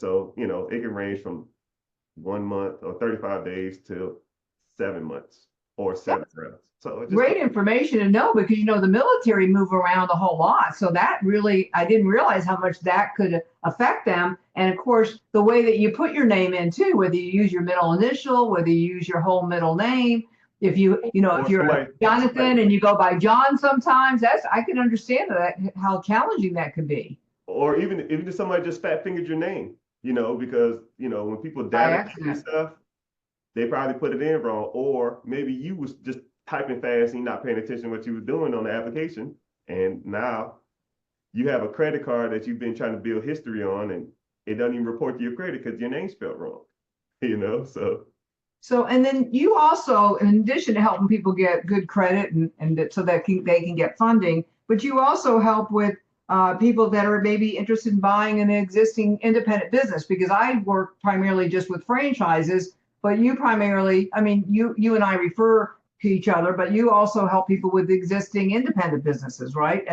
So, it can range from 1 month or 35 days to 7 months or seven rounds. So it just, Great information to know because the military move around a whole lot. So that really, I didn't realize how much that could affect them. And of course, the way that you put your name in too, whether you use your middle initial, whether you use your whole middle name, if or you're a somebody, Jonathan and you go by John sometimes, I can understand that how challenging that could be or even if somebody just fat fingered your name, because when people by data entry accident. stuff, they probably put it in wrong, or maybe you was just typing fast and you're not paying attention to what you were doing on the application, and now you have a credit card that you've been trying to build history on, and it doesn't even report to your credit because your name's spelled wrong. So So, and then you also, in addition to helping people get good credit and so that they can get funding, but you also help with people that are maybe interested in buying an existing independent business because I work primarily just with franchises, but you primarily, I mean, you and I refer to each other, but you also help people with existing independent businesses, right?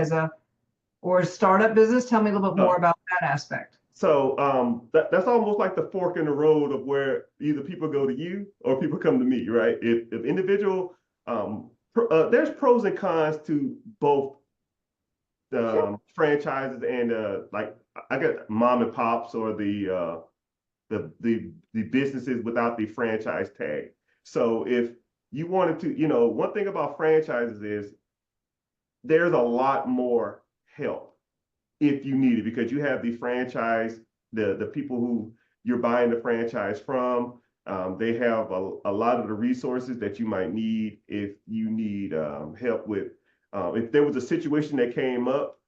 Or a startup business. Tell me a little bit more uh, about that aspect. that's almost like the fork in the road of where either people go to you or people come to me, right? If individual, there's pros and cons to both Sure. franchises and like I got mom and pops or the businesses without the franchise tag. So if you wanted to, one thing about franchises is there's a lot more help if you need it because you have the franchise, the people who you're buying the franchise from. They have a lot of the resources that you might need if you need help with. If there was a situation that came up,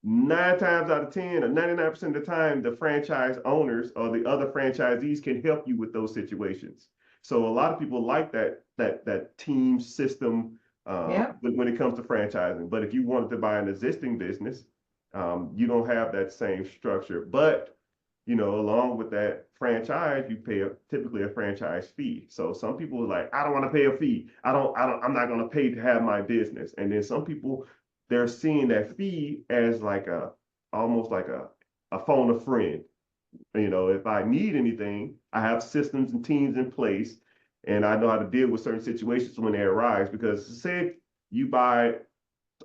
9 times out of 10 or 99% of the time, the franchise owners or the other franchisees can help you with those situations. So a lot of people like that team system Yeah. when it comes to franchising. But if you wanted to buy an existing business, you don't have that same structure. But along with that franchise, you pay typically a franchise fee. So some people are like, I don't want to pay a fee. I'm not going to pay to have my business. And then some people, they're seeing that fee as like almost like a phone a friend. If I need anything, I have systems and teams in place, and I know how to deal with certain situations when they arise. Because say you buy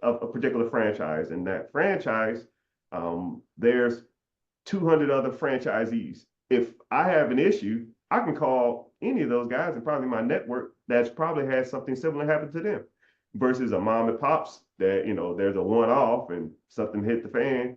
a particular franchise, and that franchise, there's 200 other franchisees. If I have an issue, I can call any of those guys and probably my network that's probably had something similar happen to them versus a mom and pops that, there's a one off and something hit the fan.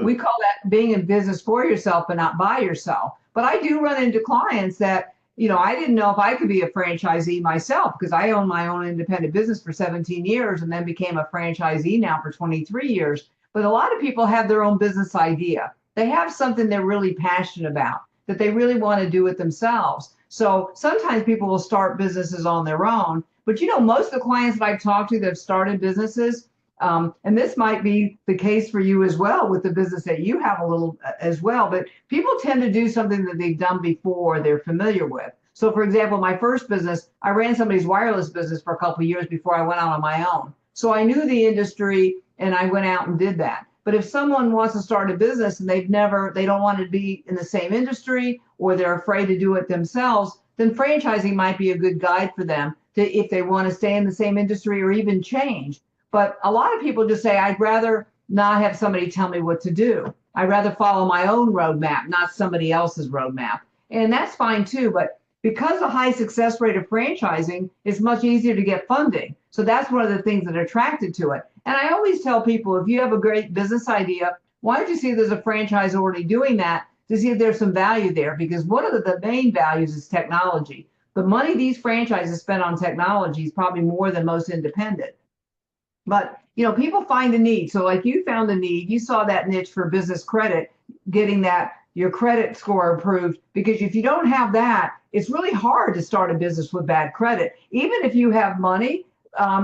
We call that being in business for yourself but not by yourself. But I do run into clients that, I didn't know if I could be a franchisee myself because I own my own independent business for 17 years and then became a franchisee now for 23 years. But a lot of people have their own business idea. They have something they're really passionate about that they really want to do it themselves. So sometimes people will start businesses on their own. But most of the clients that I've talked to that have started businesses, and this might be the case for you as well with the business that you have a little as well, but people tend to do something that they've done before, they're familiar with. So, for example, my first business, I ran somebody's wireless business for a couple of years before I went out on my own. So I knew the industry and I went out and did that. But if someone wants to start a business and they don't want to be in the same industry or they're afraid to do it themselves, then franchising might be a good guide for them if they want to stay in the same industry or even change. But a lot of people just say, I'd rather not have somebody tell me what to do. I'd rather follow my own roadmap, not somebody else's roadmap. And that's fine too. But because the high success rate of franchising, it's much easier to get funding. So that's one of the things that are attracted to it. And I always tell people, if you have a great business idea, why don't you see if there's a franchise already doing that to see if there's some value there? Because one of the main values is technology. The money these franchises spend on technology is probably more than most independent. But people find a need. So like you found a need, you saw that niche for business credit, getting that your credit score approved. Because if you don't have that, it's really hard to start a business with bad credit. Even if you have money,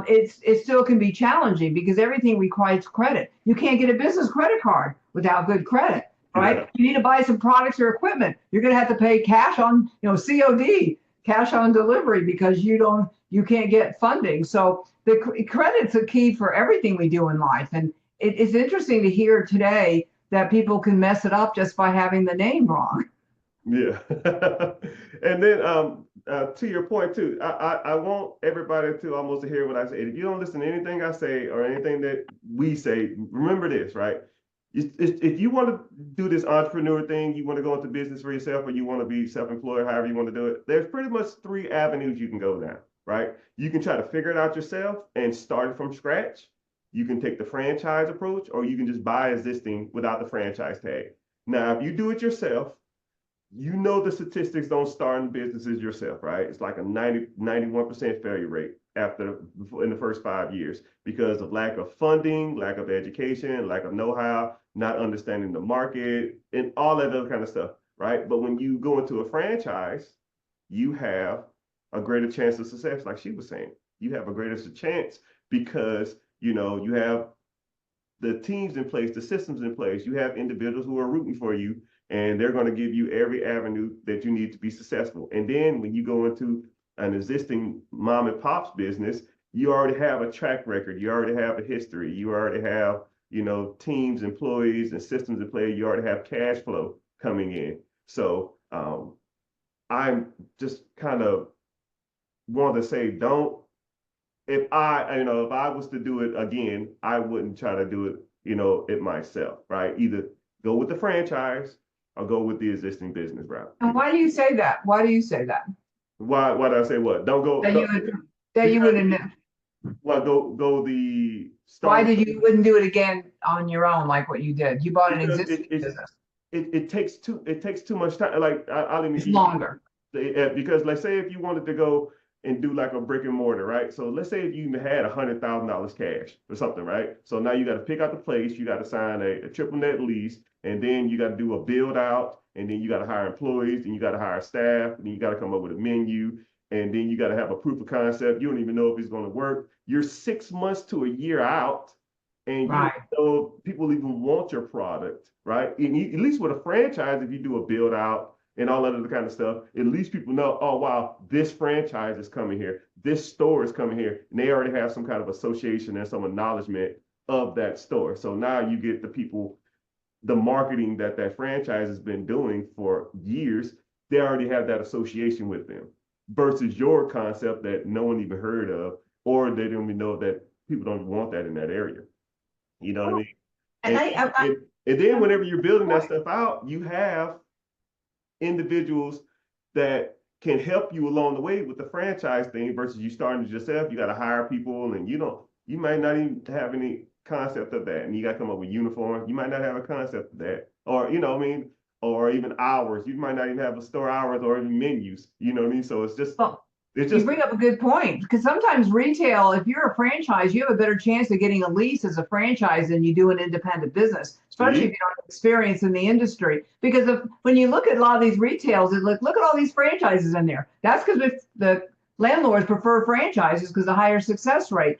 it still can be challenging because everything requires credit. You can't get a business credit card without good credit, yeah, right? You need to buy some products or equipment. You're going to have to pay cash on, COD, cash on delivery because you can't get funding. So the credit's a key for everything we do in life. And it's interesting to hear today that people can mess it up just by having the name wrong. Yeah. And then to your point too, I want everybody to almost hear what I say. If you don't listen to anything I say or anything that we say, remember this, right? If you want to do this entrepreneur thing, you want to go into business for yourself, or you want to be self-employed, however you want to do it, there's pretty much three avenues you can go down, right? You can try to figure it out yourself and start it from scratch. You can take the franchise approach, or you can just buy existing without the franchise tag. Now, if you do it yourself, you know the statistics don't start in businesses yourself, right? It's like a 91% failure rate in the first 5 years because of lack of funding, lack of education, lack of know-how, not understanding the market, and all that other kind of stuff, right? But when you go into a franchise, you have a greater chance of success, like she was saying. You have a greater chance because you have the teams in place, the systems in place. You have individuals who are rooting for you, and they're going to give you every avenue that you need to be successful. And then when you go into an existing mom and pop's business, you already have a track record. You already have a history. You already have, teams, employees, and systems in play. You already have cash flow coming in. So I'm just kind of want to say, if I was to do it again, I wouldn't try to do it, it myself, right? Either go with the franchise or go with the existing business route. And why do you say that? Why do you say that? Why did I say what? Don't go. That you would, that you wouldn't know. Well, go the Why start. did you wouldn't do it again on your own like what you did? You bought an Because existing business. it takes too much time. Like I'll let me It's longer. because let's say if you wanted to go and do like a brick and mortar, right? So let's say if you had $100,000 cash or something, right? So now you got to pick out the place, you got to sign a triple net lease, and then you got to do a build out, and then you got to hire employees, and you got to hire staff, and then you got to come up with a menu, and then you got to have a proof of concept. You don't even know if it's going to work. You're 6 months to a year out, and you Right. don't know if people even want your product, right? And at least with a franchise, if you do a build out and all that other kind of stuff, at least people know, oh, wow, this franchise is coming here. This store is coming here. And they already have some kind of association and some acknowledgement of that store. So now you get the people, the marketing that franchise has been doing for years, they already have that association with them versus your concept that no one even heard of, or they don't even know that people don't want that in that area. You know what I mean? And And then whenever you're building that stuff out, you have individuals that can help you along the way with the franchise thing versus you starting it yourself. You got to hire people, and you might not even have any concept of that, and you got to come up with uniforms. You might not have a concept of that, or what I mean, or even hours. You might not even have a store hours or even menus. You know what I mean? So it's just you bring up a good point, because sometimes retail, if you're a franchise, you have a better chance of getting a lease as a franchise than you do an independent business, especially if you don't have experience in the industry. Because when you look at a lot of these retails, look at all these franchises in there. That's because the landlords prefer franchises because of the higher success rate.